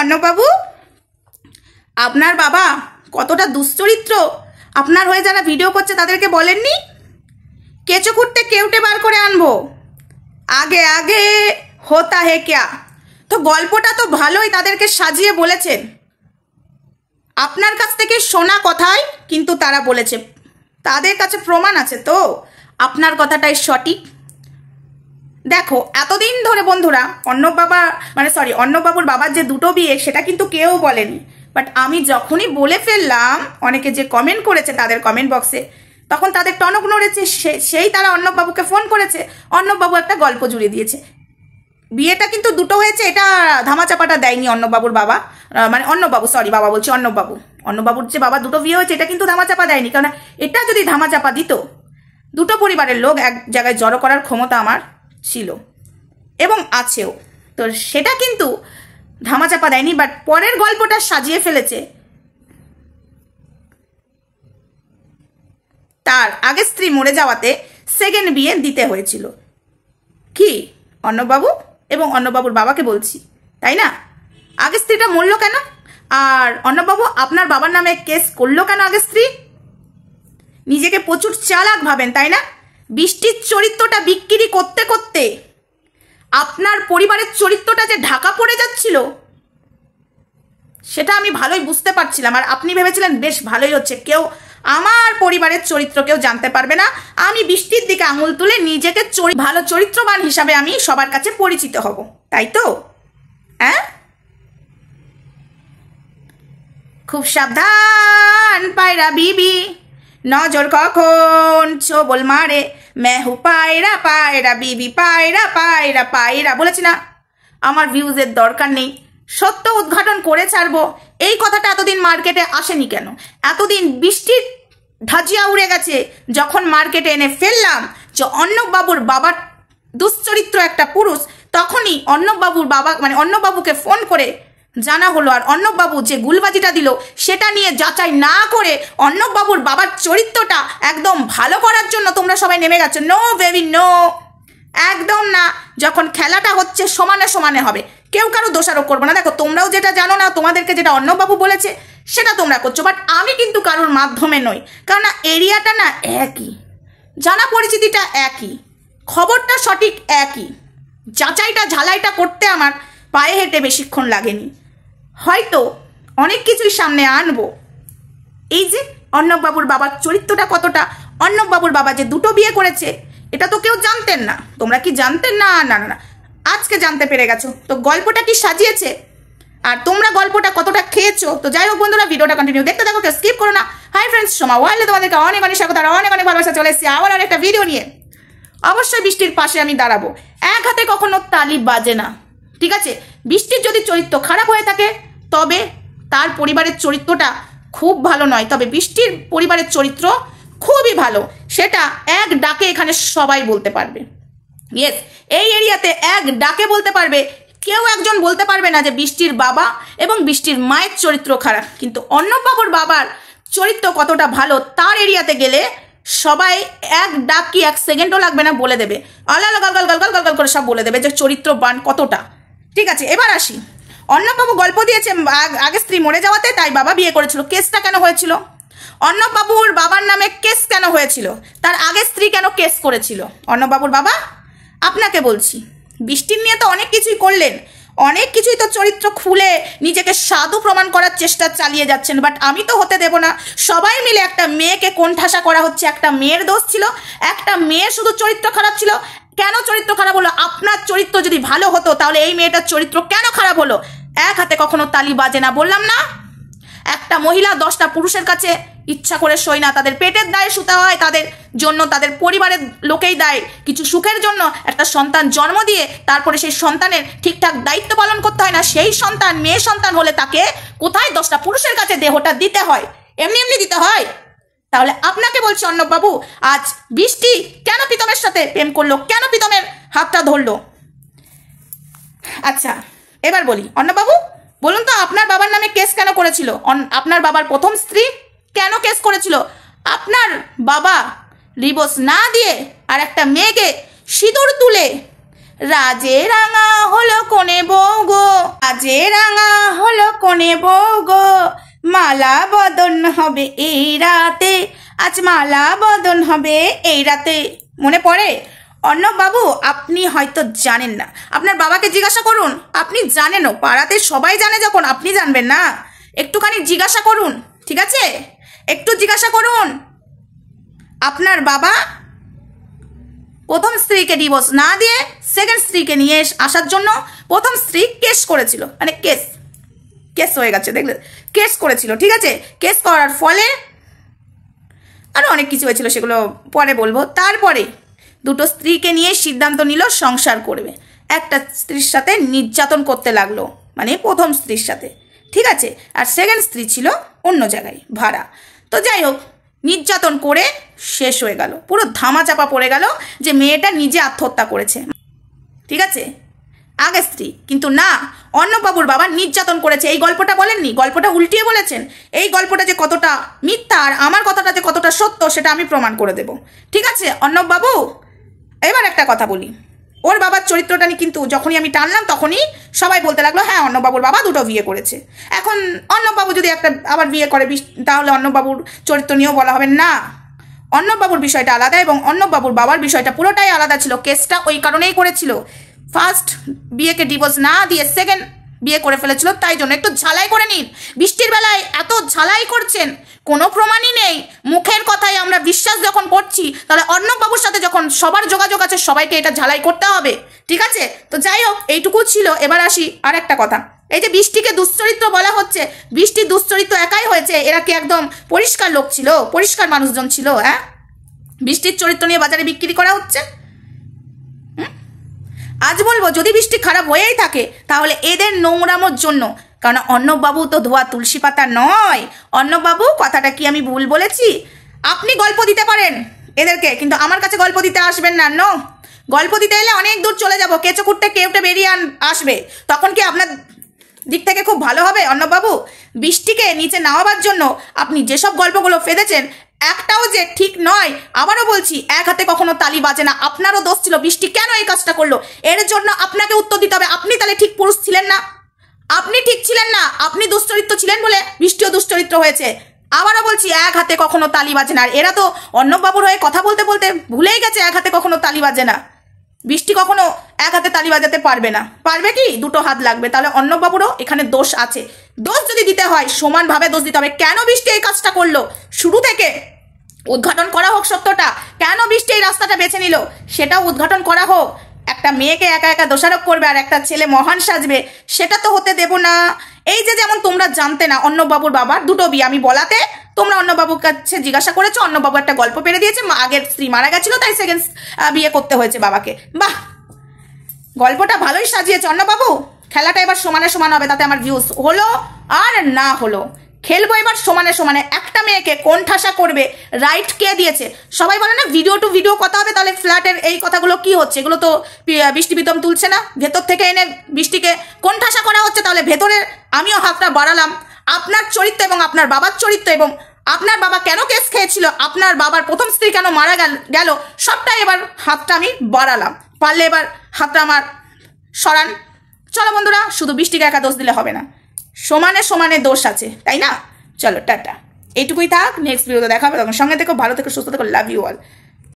অর্ণববাবু, আপনার বাবা কতটা দুশ্চরিত্র আপনার হয়ে যারা ভিডিও করছে তাদেরকে বলেননি? কেঁচো খুঁড়তে কেউটে বার করে আনবো, আগে আগে হোতা হে ক্যা। তো গল্পটা তো ভালোই তাদেরকে সাজিয়ে বলেছেন, আপনার কাছ থেকে শোনা কথাই কিন্তু তারা বলেছে, তাদের কাছে প্রমাণ আছে তো আপনার কথাটাই সঠিক। দেখো এতদিন ধরে বন্ধুরা অর্ণববাবুর বাবার যে দুটো বিয়ে সেটা কিন্তু কেউ বলেনি, বাট আমি যখনই বলে ফেললাম, অনেকে যে কমেন্ট করেছে তাদের কমেন্ট বক্সে, তখন তাদের টনক নড়েছে, সেই তারা অর্ণববাবুকে ফোন করেছে, অর্ণববাবু একটা গল্প জুড়ে দিয়েছে। বিয়েটা কিন্তু দুটো হয়েছে, এটা ধামাচাপাটা দেয়নি অর্ণববাবুর বাবা, মানে বাবা বলছি অর্ণববাবুর যে বাবা দুটো বিয়ে হয়েছে এটা কিন্তু ধামাচাপা দেয়নি। কারণ এটা যদি ধামাচাপা দিত, দুটো পরিবারের লোক এক জায়গায় জড়ো করার ক্ষমতা আমার ছিল এবং আছেও, তো সেটা কিন্তু ধামাচাপা দেয়নি। বাট পরের গল্পটা সাজিয়ে ফেলেছে, তার আগে স্ত্রী মরে যাওয়াতে সেকেন্ড বিয়ে দিতে হয়েছিল। কি অর্ণববাবু এবং অর্ণববাবুর বাবাকে বলছি, তাই না? আগে স্ত্রীটা মরলো কেন? আর অর্ণববাবু আপনার বাবার নামে কেস করলো কেন আগে স্ত্রী? নিজেকে প্রচুর চালাক ভাবেন, তাই না? বৃষ্টির চরিত্রটা বিক্রি করতে করতে আপনার পরিবারের চরিত্রটা যে ঢাকা পড়ে যাচ্ছিল সেটা আমি ভালোই বুঝতে পারছিলাম। আর আপনি ভেবেছিলেন বেশ ভালোই হচ্ছে, কেউ আমার পরিবারের চরিত্র কেউ জানতে পারবে না, আমি বৃষ্টির দিকে আঙুল তুলে নিজেকে ভালো চরিত্রবান হিসাবে আমি সবার কাছে পরিচিত হব, তাই তো? হ্যাঁ, খুব সাবধান পায়রা বিবি, নজর কখন ছোবল মারে, মেহু পায়রা পায়রা বিবি, পায়রা পায়রা পায়রা। বলেছি না আমার ভিউজের দরকার নেই, সত্য উদ্ঘাটন করে ছাড়বো। এই কথাটা এতদিন মার্কেটে আসেনি কেন? এতদিন বৃষ্টির ধাজিয়া উড়ে গেছে, যখন মার্কেটে এনে ফেললাম যে অর্ণববাবুর বাবার দুশ্চরিত্র একটা পুরুষ, তখনই অর্ণববাবুকে ফোন করে জানা হলো, আর অর্ণববাবু যে গুলবাজিটা দিল সেটা নিয়ে যাচাই না করে অর্ণববাবুর বাবার চরিত্রটা একদম ভালো করার জন্য তোমরা সবাই নেমে গেছো। নো বেবি নো, একদম না। যখন খেলাটা হচ্ছে সমানে সমানে হবে, কেউ কারো দোষারোপ করবো না। দেখো তোমরাও যেটা জানো না, তোমাদেরকে যেটা অর্ণববাবু বলেছে সেটা তোমরা করছো, বাট আমি কিন্তু কারোর মাধ্যমে নই, কারণ এরিয়াটা না একই, জানা পরিচিতিটা একই, খবরটা সঠিক একই, যাচাইটা ঝালাইটা করতে আমার পায়ে হেঁটে বেশিক্ষণ লাগেনি। হয়তো অনেক কিছুই সামনে আনবো। এই যে অর্ণববাবুর বাবার চরিত্রটা কতটা, অর্ণববাবুর বাবা যে দুটো বিয়ে করেছে এটা তো কেউ জানতেন না। তোমরা কি জানতেন? না না না, আজকে জানতে পেরে গেছো। তো গল্পটা কি সাজিয়েছে আর তোমরা গল্পটা কতটা খেয়েছো। তো যাই হোক বন্ধুরা, ভিডিওটা কন্টিনিউ দেখতে থাকো, কেউ স্কিপ করো না। হাই ফ্রেন্ডস, সোমা ওয়ার্ল্ডে তোমাদেরকে অনেক অনেক স্বাগত আর অনেক অনেক ভালোবাসা। চলে এসেছি আবার একটা ভিডিও নিয়ে। অবশ্যই বৃষ্টির পাশে আমি দাঁড়াবো, এক হাতে কখনো তালি বাজে না, ঠিক আছে? বৃষ্টির যদি চরিত্র খারাপ হয়ে থাকে তবে তার পরিবারের চরিত্রটা খুব ভালো নয়, তবে বৃষ্টির পরিবারের চরিত্র খুবই ভালো, সেটা এক ডাকে এখানে সবাই বলতে পারবে। ইয়েস, এই এরিয়াতে এক ডাকে বলতে পারবে, কেউ একজন বলতে পারবে না যে বৃষ্টির বাবা এবং বৃষ্টির মায়ের চরিত্র খারাপ। কিন্তু অর্ণববাবুর বাবার চরিত্র কতটা ভালো তার এরিয়াতে গেলে সবাই এক ডাক কি এক সেকেন্ডও লাগবে না বলে দেবে, আলাদা গাল গাল গাল গাল গাল গাল করে সব বলে দেবে যে চরিত্রবান কতটা। ঠিক আছে, এবার আসি। অর্ণববাবু গল্প দিয়েছে আগে স্ত্রী মরে যাওয়াতে তাই বাবা বিয়ে করেছিল। কেসটা কেন হয়েছিল? অর্ণববাবুর বাবার নামে কেস কেন হয়েছিল? তার আগে স্ত্রী কেন কেস করেছিল? অর্ণববাবুর বাবা আপনাকে বলছি, বৃষ্টির নিয়ে তো অনেক কিছুই করলেন, অনেক কিছুই তো চরিত্র খুলে নিজেকে সাধু প্রমাণ করার চেষ্টা চালিয়ে যাচ্ছেন, বাট আমি তো হতে দেব না। সবাই মিলে একটা মেয়েকে কোণঠাসা করা হচ্ছে, একটা মেয়ের দোষ ছিল, একটা মেয়ের শুধু চরিত্র খারাপ ছিল। কেন চরিত্র খারাপ হলো? আপনার চরিত্র যদি ভালো হতো তাহলে এই মেয়েটার চরিত্র কেন খারাপ হলো? এক হাতে কখনো তালি বাজে না, বললাম না? একটা মহিলা 10টা পুরুষের কাছে ইচ্ছা করে সই না, তাদের পেটের দায়ে শুতে হয়, তাদের জন্য তাদের পরিবারের লোকেই দায়। কিছু সুখের জন্য একটা সন্তান জন্ম দিয়ে তারপরে সেই সন্তানের ঠিকঠাক দায়িত্ব পালন করতে হয় না, সেই সন্তান মেয়ে সন্তান হলে তাকে কোথায় 10টা পুরুষের কাছে দেহটা দিতে হয়? এমনি এমনি দিতে হয়? তাহলে আপনাকে বলছি অর্ণববাবু, আজ বৃষ্টি কেন প্রীতমের সাথে প্রেম করলো, কেন প্রীতমের হাতটা ধরলো? আচ্ছা এবার বলি, অর্ণববাবু বলুন তো আপনার বাবার নামে কেস কেন করেছিল? আপনার বাবার প্রথম স্ত্রী কেন কেস করেছিল? আপনার বাবা ডিভোর্স না দিয়ে আর একটা মেয়েকে সিঁদুর তুলে রাজে রাঙা হলো কোনে বউ গো, রাজে রাঙা হলো কনে বউ গো, মালা বদন হবে এই রাতে, আজ মালা বদন হবে এই রাতে। মনে পড়ে? অর্ণব বাবু, আপনি হয়তো জানেন না, আপনার বাবাকে জিজ্ঞাসা করুন। আপনি জানেনও, পাড়াতে সবাই জানে যখন আপনি জানবেন না। একটুখানি জিজ্ঞাসা করুন, ঠিক আছে? একটু জিজ্ঞাসা করুন। আপনার বাবা প্রথম স্ত্রীকে ডিভোর্স না দিয়ে সেকেন্ড স্ত্রীকে নিয়ে আসার জন্য প্রথম স্ত্রী কেস করেছিল, মানে কেস হয়ে গেছে, দেখলে? কেস করেছিল, ঠিক আছে? কেস করার ফলে আরও অনেক কিছু হয়েছিল, সেগুলো পরে বলবো। তারপরে দুটো স্ত্রীকে নিয়ে সিদ্ধান্ত নিল সংসার করবে। একটা স্ত্রীর সাথে নির্যাতন করতে লাগলো, মানে প্রথম স্ত্রীর সাথে, ঠিক আছে? আর সেকেন্ড স্ত্রী ছিল অন্য জায়গায় ভাড়া। তো যাই হোক, নির্যাতন করে শেষ হয়ে গেল, পুরো ধামাচাপা পড়ে গেল যে মেয়েটা নিজে আত্মহত্যা করেছে, ঠিক আছে? আগে স্ত্রী, কিন্তু না, অর্ণববাবুর বাবা নির্যাতন করেছে। এই গল্পটা বলেননি, গল্পটা উল্টিয়ে বলেছেন। এই গল্পটা যে কতটা মিথ্যা আর আমার কথাটা যে কতটা সত্য সেটা আমি প্রমাণ করে দেব, ঠিক আছে অর্ণববাবু? এবার একটা কথা বলি, ওর বাবার চরিত্রটা নিয়ে কিন্তু যখনই আমি টানলাম তখনই সবাই বলতে লাগলো হ্যাঁ অর্ণববাবুর বাবা দুটো বিয়ে করেছে। এখন অর্ণববাবু যদি একটা আবার বিয়ে করে তাহলে অর্ণববাবুর চরিত্র নিয়েও বলা হবে না। অর্ণববাবুর বিষয়টা আলাদা এবং অর্ণববাবুর বাবার বিষয়টা পুরোটাই আলাদা ছিল। কেসটা ওই কারণেই করেছিল, ফার্স্ট বিয়েকে ডিভোর্স না দিয়ে সেকেন্ড বিয়ে করে ফেলেছিল, তাই জন্য একটু ঝালাই করে নিন। বৃষ্টির বেলায় এত ঝালাই করছেন, কোনো প্রমাণই নেই, মুখের কথায় আমরা বিশ্বাস যখন করছি, তাহলে অর্ণববাবুর সাথে যখন সবার যোগাযোগ আছে সবাইকে এটা ঝালাই করতে হবে, ঠিক আছে? তো যাই হোক, এইটুকু ছিল। এবার আসি আর একটা কথা, এই যে বৃষ্টিকে দুশ্চরিত্র বলা হচ্ছে, বৃষ্টির দুশ্চরিত্র একাই হয়েছে? এরা কি একদম পরিষ্কার লোক ছিল, পরিষ্কার মানুষজন ছিল? হ্যাঁ, বৃষ্টির চরিত্র নিয়ে বাজারে বিক্রি করা হচ্ছে। আজ বলবো, যদি বৃষ্টি খারাপ হয়েই থাকে তাহলে এদের নোংরামোর জন্য, কারণ অর্ণববাবু তো ধোয়া তুলসী পাতা নয়। অর্ণববাবু, কথাটা কি আমি ভুল বলেছি? আপনি গল্প দিতে পারেন এদেরকে, কিন্তু আমার কাছে গল্প দিতে আসবেন না। নো, গল্প দিতে এলে অনেক দূর চলে যাব, কেঁচো কুটতে কেউটে বেরিয়ে আসবে, তখন কি আপনার দিক থেকে খুব ভালো হবে? অর্ণববাবু, বৃষ্টিকে নিচে নামাবার জন্য আপনি যেসব গল্পগুলো ফেলেছেন একটাও যে ঠিক নয়। আবারও বলছি, এক হাতে কখনো তালি বাজে না। আপনারও দোষ ছিল, বৃষ্টি কেন এই কাজটা করলো এর জন্য আপনাকে উত্তর দিতে হবে। আপনি তাহলে ঠিক পুরুষ ছিলেন না, আপনি ঠিক ছিলেন না, আপনি দুশ্চরিত্র ছিলেন বলে বৃষ্টিও দুশ্চরিত্র হয়েছে। আবারও বলছি, এক হাতে কখনো তালি বাজে না। আর এরা তো অর্ণববাবুর হয়ে কথা বলতে বলতে ভুলেই গেছে এক হাতে কখনো তালি বাজে না। বৃষ্টি কখনো এক হাতে তালি বাজাতে পারবে না, পারবে কি? দুটো হাত লাগবে। তাহলে অর্ণববাবুরও এখানে দোষ আছে। দোষ যদি দিতে হয় সমানভাবে দোষ দিতে হবে। কেন বৃষ্টি এই কাজটা করলো শুরু থেকে উদ্ঘাটন করা হোক সত্যটা। কেন বৃষ্টি এই রাস্তাটা বেছে নিল সেটাও উদ্ঘাটন করা হোক। একটা মেয়েকে একা একা দোষারোপ করবে আর একটা ছেলে মহান সাজবে, সেটা তো হতে দেব না। এই যে যেমন তোমরা জানতে না অর্ণববাবুর বাবার দুটো বিয়ে, আমি বলাতে তোমরা অর্ণববাবুর কাছে জিজ্ঞাসা করেছো, অর্ণববাবু একটা গল্প পেরে দিয়েছে, আগের স্ত্রী মারা গেছিল তাই সেকেন্ড বিয়ে করতে হয়েছে বাবাকে। বাহ, গল্পটা ভালোই সাজিয়েছে অর্ণববাবু। খেলাটা এবার সমানে সমান হবে, তাতে আমার ভিউজ হলো আর না হলো। খেলবো এবার সমানে সমানে। একটা মেয়েকে কোন ঠাসা করবে রাইট কে দিয়েছে? সবাই বলে না ভিডিও টু ভিডিও কথা হবে, তাহলে ফ্ল্যাটের এই কথাগুলো কি হচ্ছে? এগুলো তো বৃষ্টি প্রীতম তুলছে না, ভেতর থেকে এনে বৃষ্টিকে কোন ঠাসা করা হচ্ছে। তাহলে ভেতরের আমিও হাতটা বাড়ালাম, আপনার চরিত্র এবং আপনার বাবার চরিত্র এবং আপনার বাবা কেন কেস খেয়েছিল, আপনার বাবার প্রথম স্ত্রী কেন মারা গেল, সবটাই এবার হাতটা আমি বাড়ালাম। পারলে এবার হাতটা আমার সরান। চলো বন্ধুরা, শুধু বৃষ্টিকে একা দোষ দিলে হবে না, সমানে সমানে দোষ আছে, তাই না? চলো টাটা, এইটুকুই থাক। নেক্সট ভিডিওতে দেখা হবে, তখন সঙ্গে থেকো, ভালো থেকো, সুস্থ থেকো। Love you all.